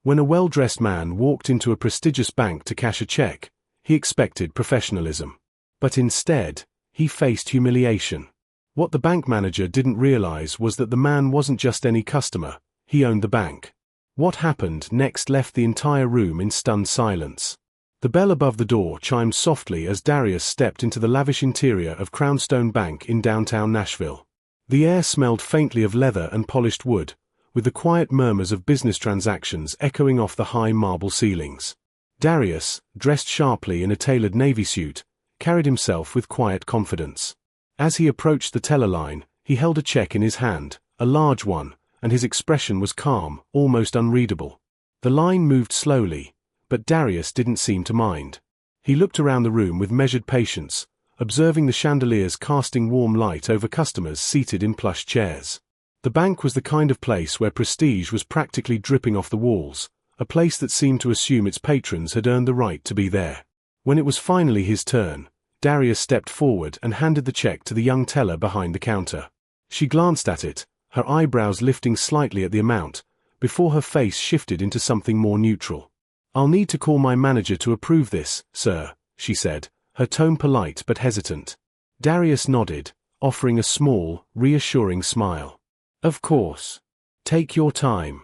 When a well-dressed man walked into a prestigious bank to cash a check, he expected professionalism. But instead, he faced humiliation. What the bank manager didn't realize was that the man wasn't just any customer, he owned the bank. What happened next left the entire room in stunned silence. The bell above the door chimed softly as Darius stepped into the lavish interior of Crownstone Bank in downtown Nashville. The air smelled faintly of leather and polished wood, with the quiet murmurs of business transactions echoing off the high marble ceilings. Darius, dressed sharply in a tailored navy suit, carried himself with quiet confidence. As he approached the teller line, he held a check in his hand, a large one, and his expression was calm, almost unreadable. The line moved slowly, but Darius didn't seem to mind. He looked around the room with measured patience, observing the chandeliers casting warm light over customers seated in plush chairs. The bank was the kind of place where prestige was practically dripping off the walls, a place that seemed to assume its patrons had earned the right to be there. When it was finally his turn, Darius stepped forward and handed the check to the young teller behind the counter. She glanced at it, her eyebrows lifting slightly at the amount, before her face shifted into something more neutral. "I'll need to call my manager to approve this, sir," she said, her tone polite but hesitant. Darius nodded, offering a small, reassuring smile. "Of course. Take your time."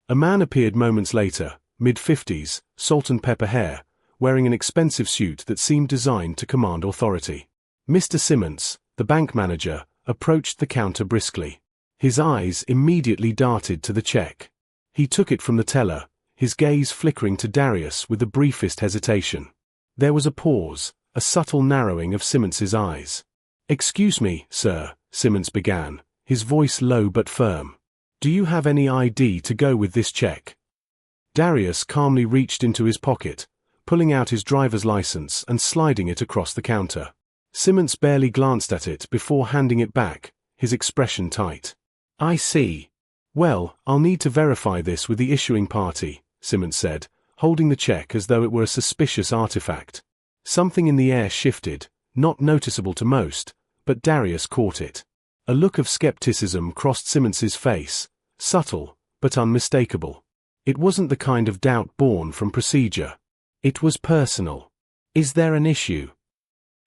A man appeared moments later, mid-50s, salt and pepper hair, wearing an expensive suit that seemed designed to command authority. Mr. Simmons, the bank manager, approached the counter briskly. His eyes immediately darted to the check. He took it from the teller, his gaze flickering to Darius with the briefest hesitation. There was a pause, a subtle narrowing of Simmons's eyes. "Excuse me, sir," Simmons began, his voice low but firm. "Do you have any ID to go with this check?" Darius calmly reached into his pocket, pulling out his driver's license and sliding it across the counter. Simmons barely glanced at it before handing it back, his expression tight. "I see. Well, I'll need to verify this with the issuing party," Simmons said, holding the check as though it were a suspicious artifact. Something in the air shifted, not noticeable to most, but Darius caught it. A look of skepticism crossed Simmons's face, subtle, but unmistakable. It wasn't the kind of doubt born from procedure. It was personal. "Is there an issue?"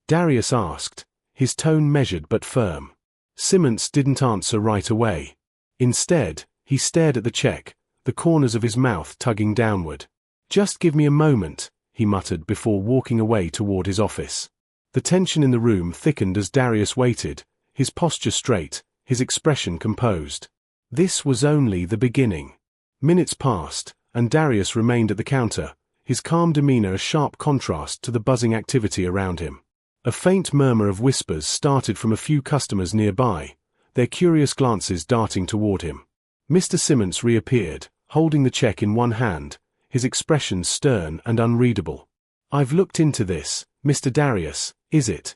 Darius asked, his tone measured but firm. Simmons didn't answer right away. Instead, he stared at the check, the corners of his mouth tugging downward. "Just give me a moment," he muttered before walking away toward his office. The tension in the room thickened as Darius waited, his posture straight, his expression composed. This was only the beginning. Minutes passed, and Darius remained at the counter, his calm demeanor a sharp contrast to the buzzing activity around him. A faint murmur of whispers started from a few customers nearby, their curious glances darting toward him. Mr. Simmons reappeared, holding the check in one hand, his expression stern and unreadable. "I've looked into this, Mr. Darius, is it?"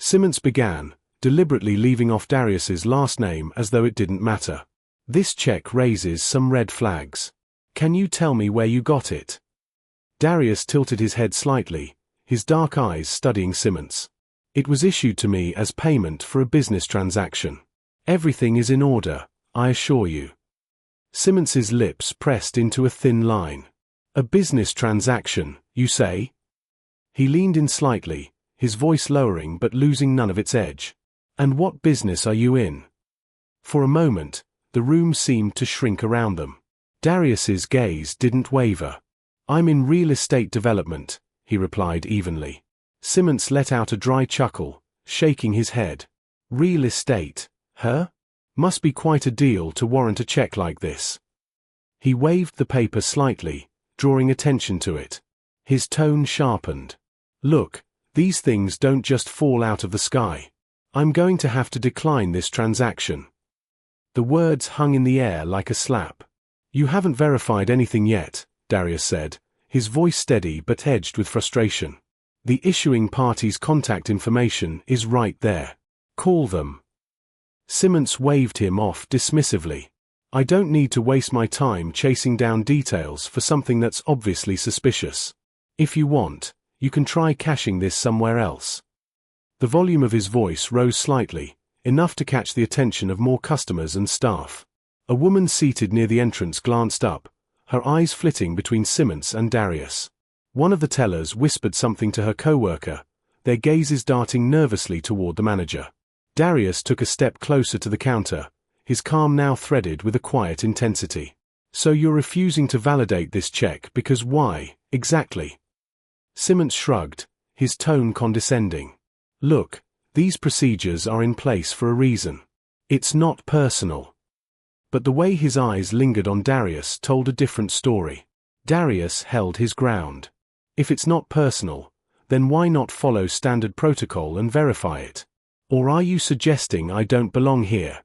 Simmons began, deliberately leaving off Darius's last name as though it didn't matter. "This check raises some red flags. Can you tell me where you got it?" Darius tilted his head slightly, his dark eyes studying Simmons. "It was issued to me as payment for a business transaction. Everything is in order, I assure you." Simmons's lips pressed into a thin line. "A business transaction, you say?" He leaned in slightly, his voice lowering but losing none of its edge. "And what business are you in?" For a moment, the room seemed to shrink around them. Darius's gaze didn't waver. "I'm in real estate development," he replied evenly. Simmons let out a dry chuckle, shaking his head. "Real estate, huh? Must be quite a deal to warrant a check like this." He waved the paper slightly, drawing attention to it. His tone sharpened. "Look, these things don't just fall out of the sky. I'm going to have to decline this transaction." The words hung in the air like a slap. "You haven't verified anything yet," Darius said, his voice steady but edged with frustration. "The issuing party's contact information is right there. Call them." Simmons waved him off dismissively. "I don't need to waste my time chasing down details for something that's obviously suspicious. If you want, you can try cashing this somewhere else." The volume of his voice rose slightly, enough to catch the attention of more customers and staff. A woman seated near the entrance glanced up, her eyes flitting between Simmons and Darius. One of the tellers whispered something to her co-worker, their gazes darting nervously toward the manager. Darius took a step closer to the counter, his calm now threaded with a quiet intensity. "So you're refusing to validate this check because why, exactly?" Simmons shrugged, his tone condescending. "Look, these procedures are in place for a reason. It's not personal." But the way his eyes lingered on Darius told a different story. Darius held his ground. If it's not personal, then why not follow standard protocol and verify it? Or are you suggesting I don't belong here?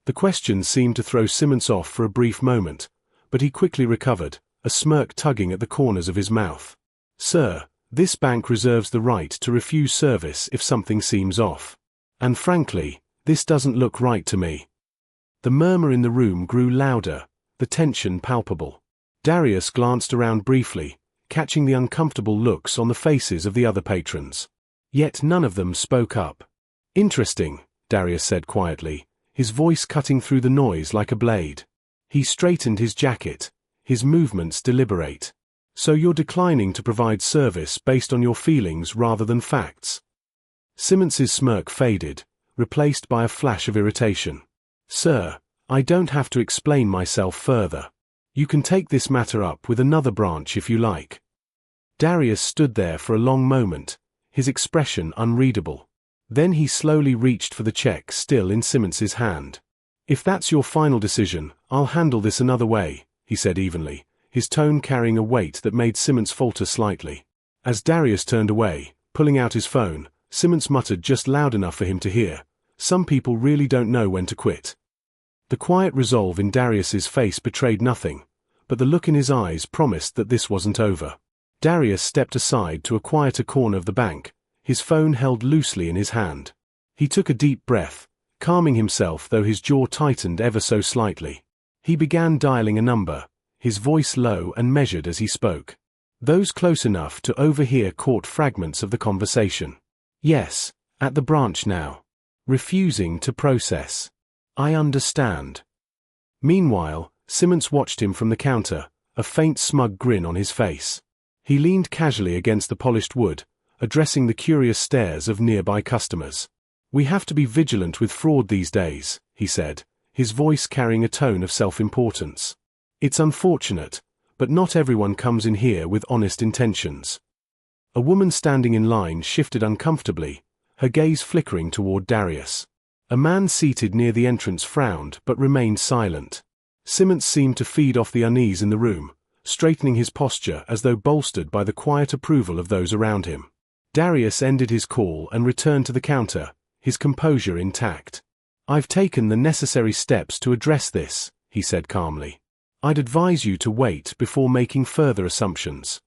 The question seemed to throw Simmons off for a brief moment, but he quickly recovered, a smirk tugging at the corners of his mouth. "Sir, this bank reserves the right to refuse service if something seems off. And frankly, this doesn't look right to me." The murmur in the room grew louder, the tension palpable. Darius glanced around briefly, catching the uncomfortable looks on the faces of the other patrons. Yet none of them spoke up. "Interesting," Darius said quietly, his voice cutting through the noise like a blade. He straightened his jacket, his movements deliberate. "So you're declining to provide service based on your feelings rather than facts?" Simmons's smirk faded, replaced by a flash of irritation. "Sir, I don't have to explain myself further. You can take this matter up with another branch if you like." Darius stood there for a long moment, his expression unreadable. Then he slowly reached for the check still in Simmons's hand. "If that's your final decision, I'll handle this another way," he said evenly, his tone carrying a weight that made Simmons falter slightly. As Darius turned away, pulling out his phone, Simmons muttered just loud enough for him to hear, "Some people really don't know when to quit." The quiet resolve in Darius's face betrayed nothing, but the look in his eyes promised that this wasn't over. Darius stepped aside to a quieter corner of the bank, his phone held loosely in his hand. He took a deep breath, calming himself though his jaw tightened ever so slightly. He began dialing a number, his voice low and measured as he spoke. Those close enough to overhear caught fragments of the conversation. "Yes, at the branch now. Refusing to process. I understand." Meanwhile, Simmons watched him from the counter, a faint smug grin on his face. He leaned casually against the polished wood, addressing the curious stares of nearby customers. "We have to be vigilant with fraud these days," he said, his voice carrying a tone of self-importance. "It's unfortunate, but not everyone comes in here with honest intentions." A woman standing in line shifted uncomfortably, her gaze flickering toward Darius. A man seated near the entrance frowned but remained silent. Simmons seemed to feed off the unease in the room, straightening his posture as though bolstered by the quiet approval of those around him. Darius ended his call and returned to the counter, his composure intact. "I've taken the necessary steps to address this," he said calmly. "I'd advise you to wait before making further assumptions."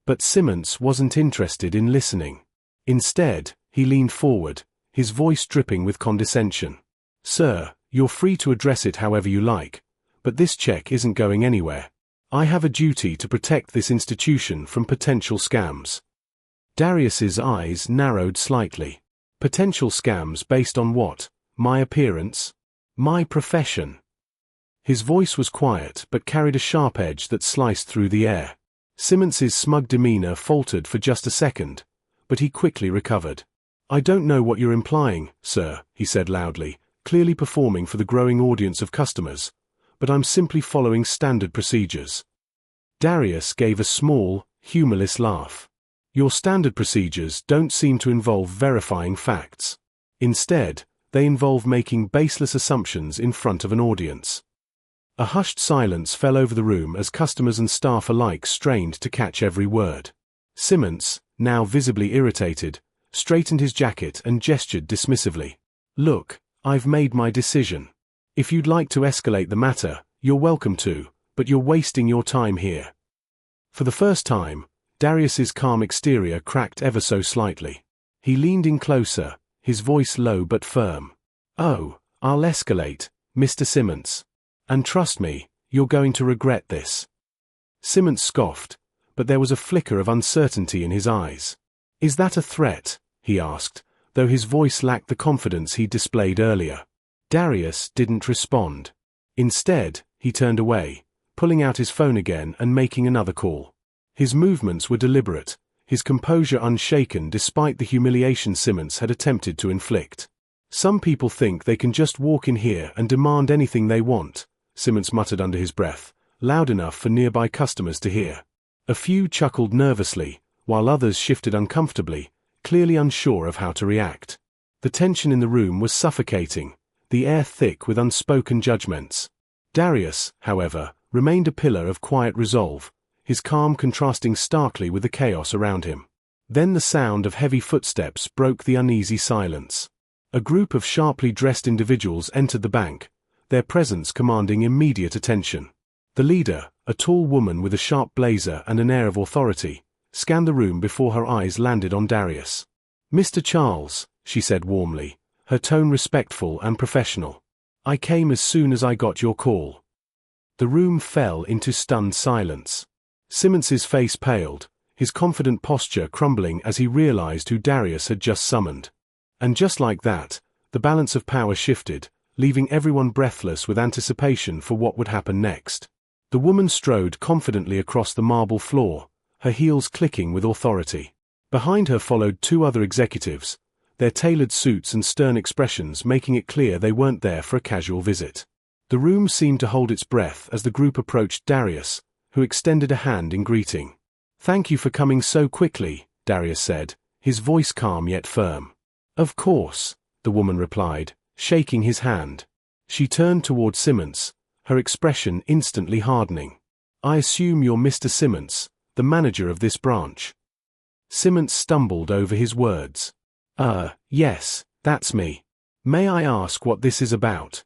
But Simmons wasn't interested in listening. Instead, he leaned forward, his voice dripping with condescension. "Sir, you're free to address it however you like, but this check isn't going anywhere. I have a duty to protect this institution from potential scams." Darius's eyes narrowed slightly. "Potential scams based on what? My appearance? My profession?" His voice was quiet but carried a sharp edge that sliced through the air. Simmons's smug demeanor faltered for just a second, but he quickly recovered. "I don't know what you're implying, sir," he said loudly, clearly performing for the growing audience of customers, "but I'm simply following standard procedures." Darius gave a small, humorless laugh. "Your standard procedures don't seem to involve verifying facts. Instead, they involve making baseless assumptions in front of an audience." A hushed silence fell over the room as customers and staff alike strained to catch every word. Simmons, now visibly irritated, straightened his jacket and gestured dismissively. "Look, I've made my decision. If you'd like to escalate the matter, you're welcome to, but you're wasting your time here." For the first time, Darius's calm exterior cracked ever so slightly. He leaned in closer, his voice low but firm. "Oh, I'll escalate, Mr. Simmons. And trust me, you're going to regret this." Simmons scoffed, but there was a flicker of uncertainty in his eyes. "Is that a threat?" he asked, though his voice lacked the confidence he'd displayed earlier. Darius didn't respond. Instead, he turned away, pulling out his phone again and making another call. His movements were deliberate, his composure unshaken despite the humiliation Simmons had attempted to inflict. "Some people think they can just walk in here and demand anything they want," Simmons muttered under his breath, loud enough for nearby customers to hear. A few chuckled nervously, while others shifted uncomfortably, clearly unsure of how to react. The tension in the room was suffocating, the air thick with unspoken judgments. Darius, however, remained a pillar of quiet resolve, his calm contrasting starkly with the chaos around him. Then the sound of heavy footsteps broke the uneasy silence. A group of sharply dressed individuals entered the bank, their presence commanding immediate attention. The leader, a tall woman with a sharp blazer and an air of authority, scanned the room before her eyes landed on Darius. "Mr. Charles," she said warmly, her tone respectful and professional. "I came as soon as I got your call." The room fell into stunned silence. Simmons's face paled, his confident posture crumbling as he realized who Darius had just summoned. And just like that, the balance of power shifted, leaving everyone breathless with anticipation for what would happen next. The woman strode confidently across the marble floor, her heels clicking with authority. Behind her followed two other executives, their tailored suits and stern expressions making it clear they weren't there for a casual visit. The room seemed to hold its breath as the group approached Darius, who extended a hand in greeting. "Thank you for coming so quickly," Darius said, his voice calm yet firm. "Of course," the woman replied, shaking his hand. She turned toward Simmons, her expression instantly hardening. "I assume you're Mr. Simmons, the manager of this branch." Simmons stumbled over his words. Yes, that's me. May I ask what this is about?"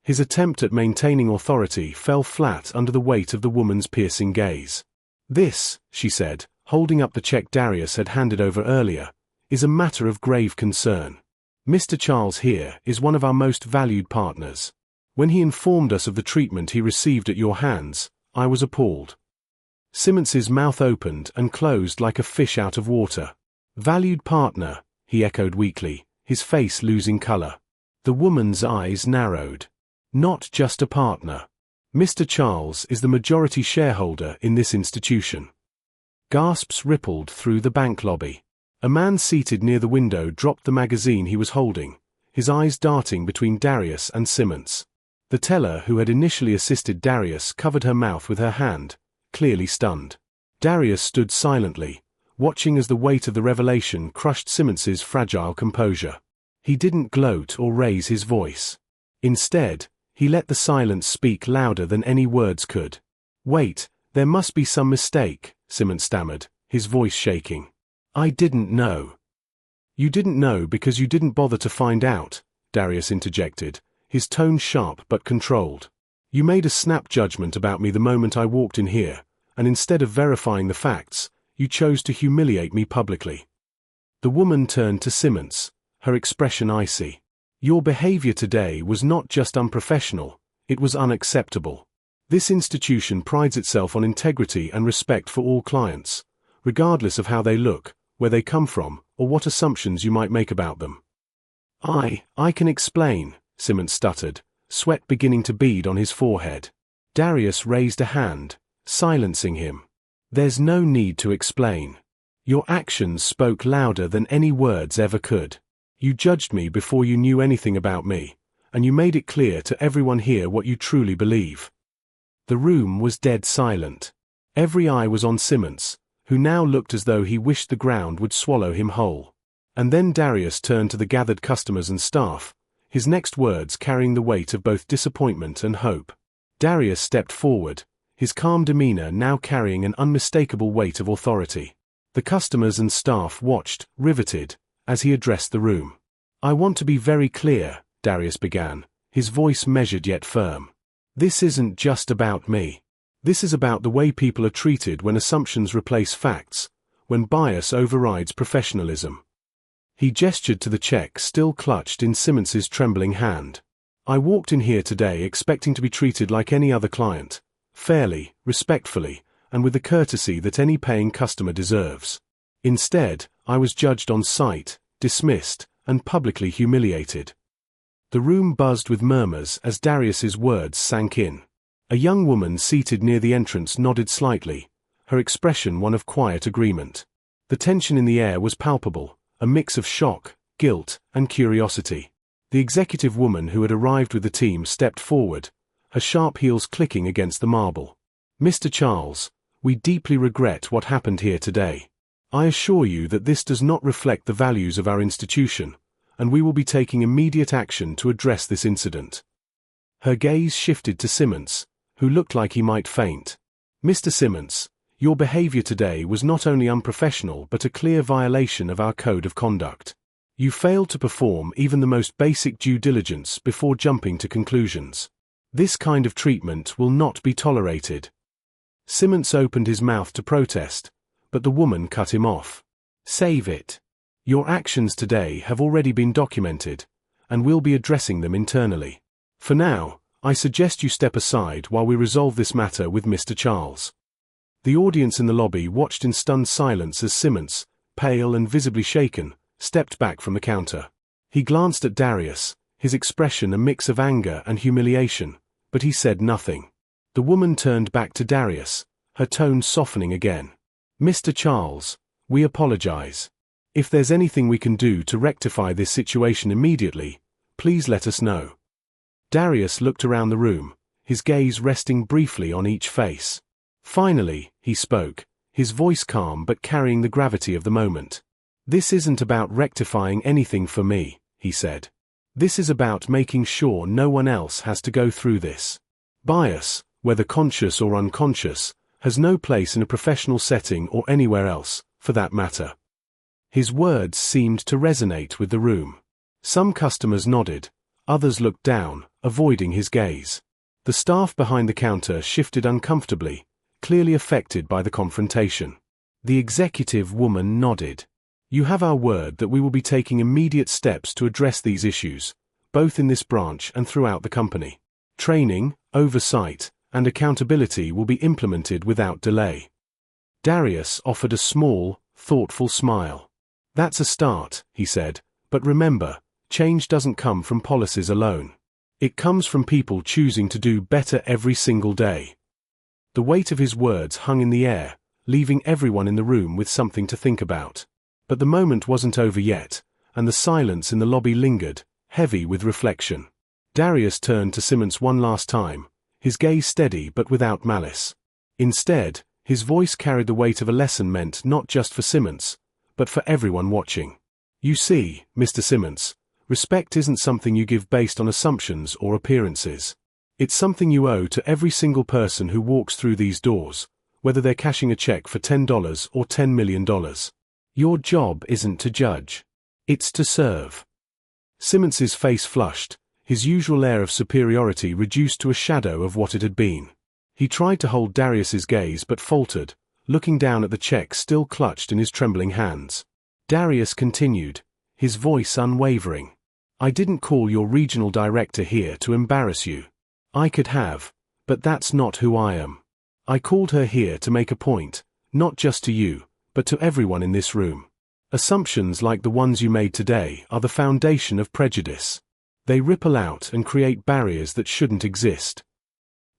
His attempt at maintaining authority fell flat under the weight of the woman's piercing gaze. "This," she said, holding up the check Darius had handed over earlier, "is a matter of grave concern. Mr. Charles here is one of our most valued partners. When he informed us of the treatment he received at your hands, I was appalled." Simmons's mouth opened and closed like a fish out of water. "Valued partner," he echoed weakly, his face losing color. The woman's eyes narrowed. "Not just a partner. Mr. Charles is the majority shareholder in this institution." Gasps rippled through the bank lobby. A man seated near the window dropped the magazine he was holding, his eyes darting between Darius and Simmons. The teller who had initially assisted Darius covered her mouth with her hand, clearly stunned. Darius stood silently, watching as the weight of the revelation crushed Simmons's fragile composure. He didn't gloat or raise his voice. Instead, he let the silence speak louder than any words could. "Wait, there must be some mistake," Simmons stammered, his voice shaking. "I didn't know." "You didn't know because you didn't bother to find out," Darius interjected, his tone sharp but controlled. "You made a snap judgment about me the moment I walked in here, and instead of verifying the facts, you chose to humiliate me publicly." The woman turned to Simmons, her expression icy. "Your behavior today was not just unprofessional, it was unacceptable. This institution prides itself on integrity and respect for all clients, regardless of how they look, where they come from, or what assumptions you might make about them." I can explain," Simmons stuttered, sweat beginning to bead on his forehead. Darius raised a hand, silencing him. "There's no need to explain. Your actions spoke louder than any words ever could. You judged me before you knew anything about me, and you made it clear to everyone here what you truly believe." The room was dead silent. Every eye was on Simmons, who now looked as though he wished the ground would swallow him whole. And then Darius turned to the gathered customers and staff, his next words carrying the weight of both disappointment and hope. Darius stepped forward, his calm demeanor now carrying an unmistakable weight of authority. The customers and staff watched, riveted, as he addressed the room. "I want to be very clear," Darius began, his voice measured yet firm. "This isn't just about me. This is about the way people are treated when assumptions replace facts, when bias overrides professionalism." He gestured to the check still clutched in Simmons's trembling hand. "I walked in here today expecting to be treated like any other client, fairly, respectfully, and with the courtesy that any paying customer deserves. Instead, I was judged on sight, dismissed, and publicly humiliated." The room buzzed with murmurs as Darius's words sank in. A young woman seated near the entrance nodded slightly, her expression one of quiet agreement. The tension in the air was palpable, a mix of shock, guilt, and curiosity. The executive woman who had arrived with the team stepped forward, her sharp heels clicking against the marble. "Mr. Charles, we deeply regret what happened here today. I assure you that this does not reflect the values of our institution, and we will be taking immediate action to address this incident." Her gaze shifted to Simmons, who looked like he might faint. "Mr. Simmons, your behavior today was not only unprofessional but a clear violation of our code of conduct. You failed to perform even the most basic due diligence before jumping to conclusions. This kind of treatment will not be tolerated." Simmons opened his mouth to protest, but the woman cut him off. "Save it. Your actions today have already been documented, and we'll be addressing them internally. For now, I suggest you step aside while we resolve this matter with Mr. Charles." The audience in the lobby watched in stunned silence as Simmons, pale and visibly shaken, stepped back from the counter. He glanced at Darius, his expression a mix of anger and humiliation, but he said nothing. The woman turned back to Darius, her tone softening again. "Mr. Charles, we apologize. If there's anything we can do to rectify this situation immediately, please let us know." Darius looked around the room, his gaze resting briefly on each face. Finally, he spoke, his voice calm but carrying the gravity of the moment. "This isn't about rectifying anything for me," he said. "This is about making sure no one else has to go through this. Bias, whether conscious or unconscious, has no place in a professional setting or anywhere else, for that matter." His words seemed to resonate with the room. Some customers nodded, others looked down, avoiding his gaze. The staff behind the counter shifted uncomfortably, clearly affected by the confrontation. The executive woman nodded. "You have our word that we will be taking immediate steps to address these issues, both in this branch and throughout the company. Training, oversight, and accountability will be implemented without delay." Darius offered a small, thoughtful smile. "That's a start," he said, "but remember, change doesn't come from policies alone. It comes from people choosing to do better every single day." The weight of his words hung in the air, leaving everyone in the room with something to think about. But the moment wasn't over yet, and the silence in the lobby lingered, heavy with reflection. Darius turned to Simmons one last time, his gaze steady but without malice. Instead, his voice carried the weight of a lesson meant not just for Simmons, but for everyone watching. "You see, Mr. Simmons, respect isn't something you give based on assumptions or appearances. It's something you owe to every single person who walks through these doors, whether they're cashing a check for $10 or $10 million. Your job isn't to judge. It's to serve." Simmons's face flushed, his usual air of superiority reduced to a shadow of what it had been. He tried to hold Darius's gaze but faltered, looking down at the check still clutched in his trembling hands. Darius continued, his voice unwavering. "I didn't call your regional director here to embarrass you. I could have, but that's not who I am. I called her here to make a point, not just to you, but to everyone in this room. Assumptions like the ones you made today are the foundation of prejudice. They ripple out and create barriers that shouldn't exist."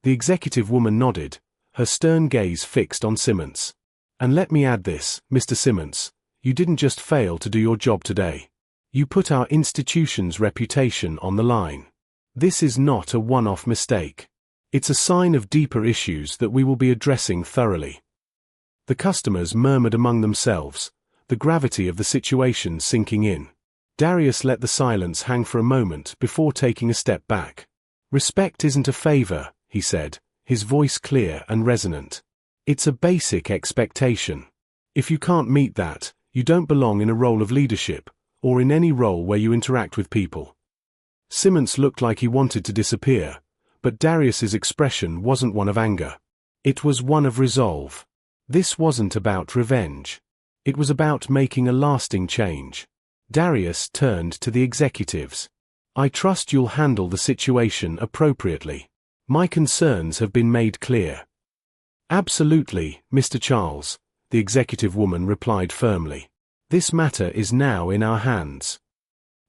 The executive woman nodded, her stern gaze fixed on Simmons. "And let me add this, Mr. Simmons, you didn't just fail to do your job today. You put our institution's reputation on the line. This is not a one-off mistake. It's a sign of deeper issues that we will be addressing thoroughly." The customers murmured among themselves, the gravity of the situation sinking in. Darius let the silence hang for a moment before taking a step back. "Respect isn't a favor," he said, his voice clear and resonant. "It's a basic expectation. If you can't meet that, you don't belong in a role of leadership, or in any role where you interact with people." Simmons looked like he wanted to disappear, but Darius's expression wasn't one of anger. It was one of resolve. This wasn't about revenge. It was about making a lasting change. Darius turned to the executives. "I trust you'll handle the situation appropriately. My concerns have been made clear." "Absolutely, Mr. Charles," the executive woman replied firmly. "This matter is now in our hands."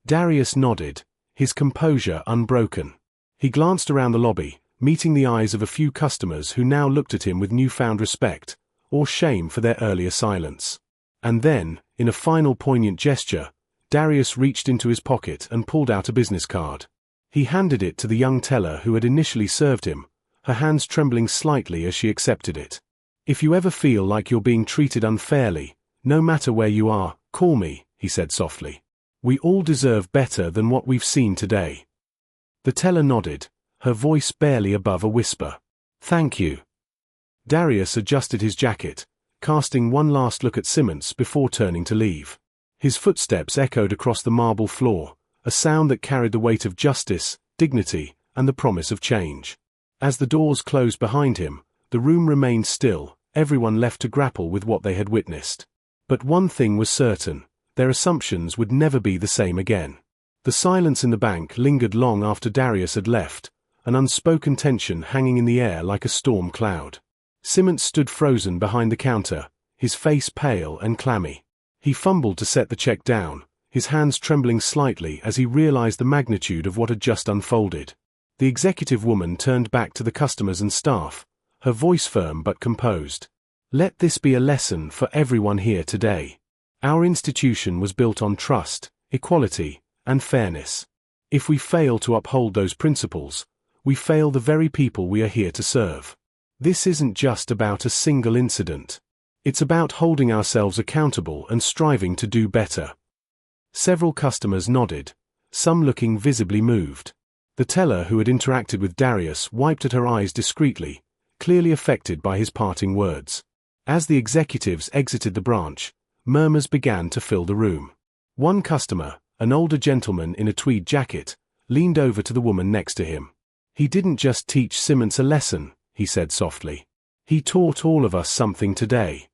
Darius nodded, his composure unbroken. He glanced around the lobby, meeting the eyes of a few customers who now looked at him with newfound respect, or shame for their earlier silence. And then, in a final poignant gesture, Darius reached into his pocket and pulled out a business card. He handed it to the young teller who had initially served him, her hands trembling slightly as she accepted it. "If you ever feel like you're being treated unfairly, no matter where you are, call me," he said softly. "We all deserve better than what we've seen today." The teller nodded, her voice barely above a whisper. "Thank you." Darius adjusted his jacket, casting one last look at Simmons before turning to leave. His footsteps echoed across the marble floor, a sound that carried the weight of justice, dignity, and the promise of change. As the doors closed behind him, the room remained still, everyone left to grapple with what they had witnessed. But one thing was certain: their assumptions would never be the same again. The silence in the bank lingered long after Darius had left, an unspoken tension hanging in the air like a storm cloud. Simmons stood frozen behind the counter, his face pale and clammy. He fumbled to set the check down, his hands trembling slightly as he realized the magnitude of what had just unfolded. The executive woman turned back to the customers and staff, her voice firm but composed. "Let this be a lesson for everyone here today. Our institution was built on trust, equality, and fairness. If we fail to uphold those principles, we fail the very people we are here to serve. This isn't just about a single incident. It's about holding ourselves accountable and striving to do better." Several customers nodded, some looking visibly moved. The teller who had interacted with Darius wiped at her eyes discreetly, clearly affected by his parting words. As the executives exited the branch, murmurs began to fill the room. One customer, an older gentleman in a tweed jacket, leaned over to the woman next to him. "He didn't just teach Simmons a lesson," he said softly. "He taught all of us something today."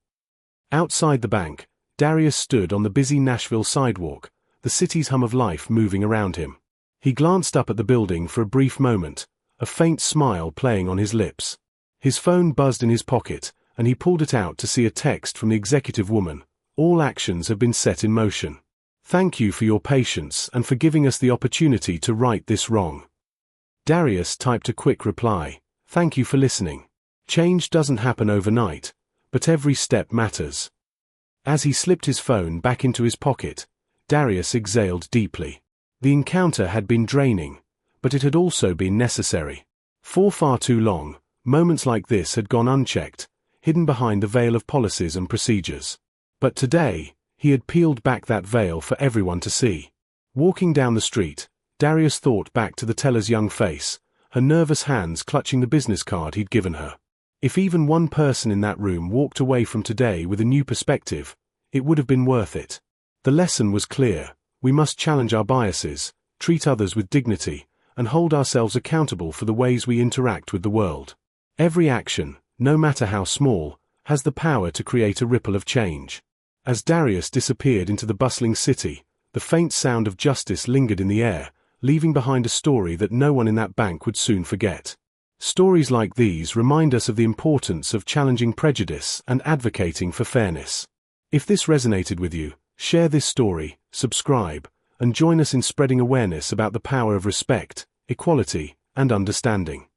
Outside the bank, Darius stood on the busy Nashville sidewalk, the city's hum of life moving around him. He glanced up at the building for a brief moment, a faint smile playing on his lips. His phone buzzed in his pocket, and he pulled it out to see a text from the executive woman. "All actions have been set in motion. Thank you for your patience and for giving us the opportunity to right this wrong." Darius typed a quick reply. "Thank you for listening. Change doesn't happen overnight, but every step matters." As he slipped his phone back into his pocket, Darius exhaled deeply. The encounter had been draining, but it had also been necessary. For far too long, moments like this had gone unchecked, hidden behind the veil of policies and procedures. But today, he had peeled back that veil for everyone to see. Walking down the street, Darius thought back to the teller's young face, her nervous hands clutching the business card he'd given her. If even one person in that room walked away from today with a new perspective, it would have been worth it. The lesson was clear: we must challenge our biases, treat others with dignity, and hold ourselves accountable for the ways we interact with the world. Every action, no matter how small, has the power to create a ripple of change. As Darius disappeared into the bustling city, the faint sound of justice lingered in the air, leaving behind a story that no one in that bank would soon forget. Stories like these remind us of the importance of challenging prejudice and advocating for fairness. If this resonated with you, share this story, subscribe, and join us in spreading awareness about the power of respect, equality, and understanding.